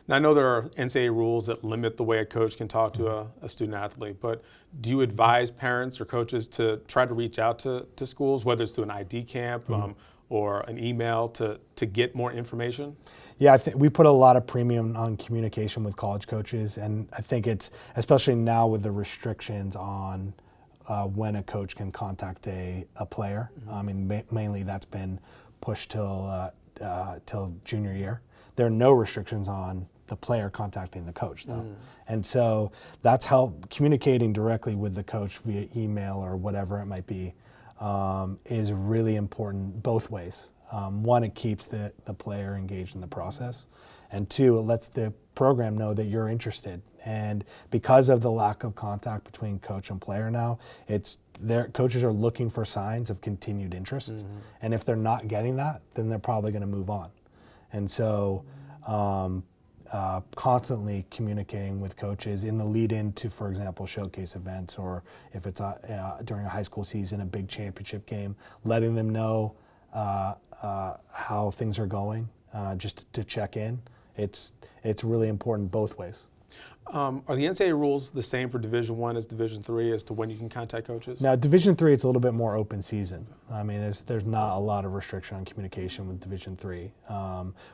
Now, I know there are NCAA rules that limit the way a coach can talk to a student athlete, but do you advise parents or coaches to try to reach out to schools, whether it's through an ID camp or an email to get more information? Yeah, I think we put a lot of premium on communication with college coaches, and I think it's, especially now with the restrictions on when a coach can contact a player. I mean, mainly that's been pushed till junior year. There are no restrictions on the player contacting the coach, though. And so that's how communicating directly with the coach via email or whatever it might be is really important both ways. One, it keeps the player engaged in the process. And two, it lets the program know that you're interested. And because of the lack of contact between coach and player now, coaches are looking for signs of continued interest. And if they're not getting that, then they're probably going to move on. And so constantly communicating with coaches in the lead into, for example, showcase events, or if it's during a high school season, a big championship game, letting them know how things are going, just to check in. It's really important both ways. Are the NCAA rules the same for Division I as Division III as to when you can contact coaches? Now, Division III, it's a little bit more open season. I mean, there's not a lot of restriction on communication with Division III.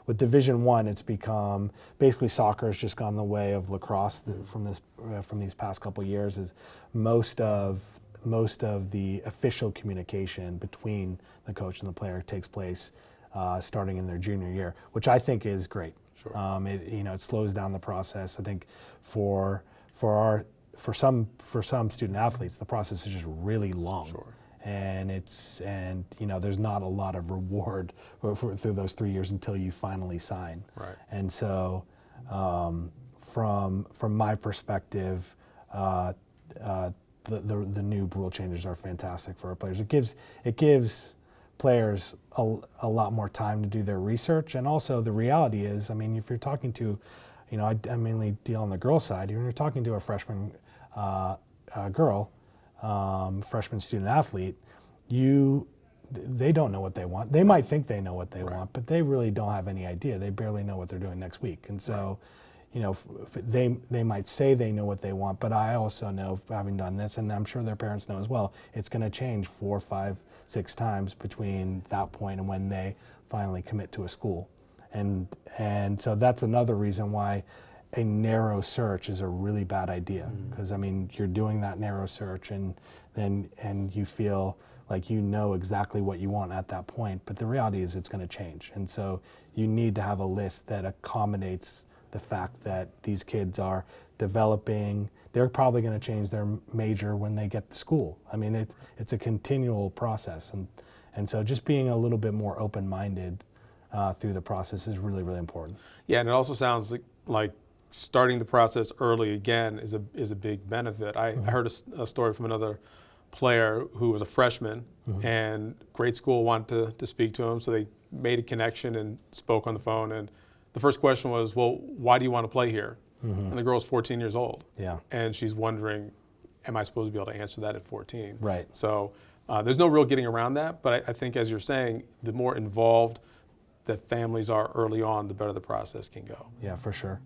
With Division I, it's become, basically soccer has just gone the way of lacrosse from these past couple of years. Is most of the official communication between the coach and the player takes place starting in their junior year, which I think is great. Sure. It slows down the process. I think for some student athletes, the process is just really long. Sure. And there's not a lot of reward through those 3 years until you finally sign. Right. And so, from my perspective, the new rule changes are fantastic for our players. It gives players a lot more time to do their research, and also the reality is, I mean, if you're talking to, I mainly deal on the girl side. When you're talking to a freshman girl, freshman student athlete, they don't know what they want. They might think they know what they want, but they really don't have any idea. They barely know what they're doing next week, and so. They might say they know what they want, but I also know, having done this, and I'm sure their parents know as well, it's going to change 4, 5, 6 times between that point and when they finally commit to a school. And so that's another reason why a narrow search is a really bad idea, because I mean, you're doing that narrow search and you feel like you know exactly what you want at that point, but the reality is it's going to change. And so you need to have a list that accommodates the fact that these kids are developing. They're probably going to change their major when they get to school. I mean, it's a continual process, and so just being a little bit more open-minded through the process is really, really important. Yeah, and it also sounds like starting the process early again is a big benefit. I heard a story from another player who was a freshman, and grade school wanted to speak to him, so they made a connection and spoke on the phone. And the first question was, well, why do you want to play here? And the girl's 14 years old. Yeah. And she's wondering, am I supposed to be able to answer that at 14? Right. So there's no real getting around that, but I think, as you're saying, the more involved that families are early on, the better the process can go. Yeah, for sure.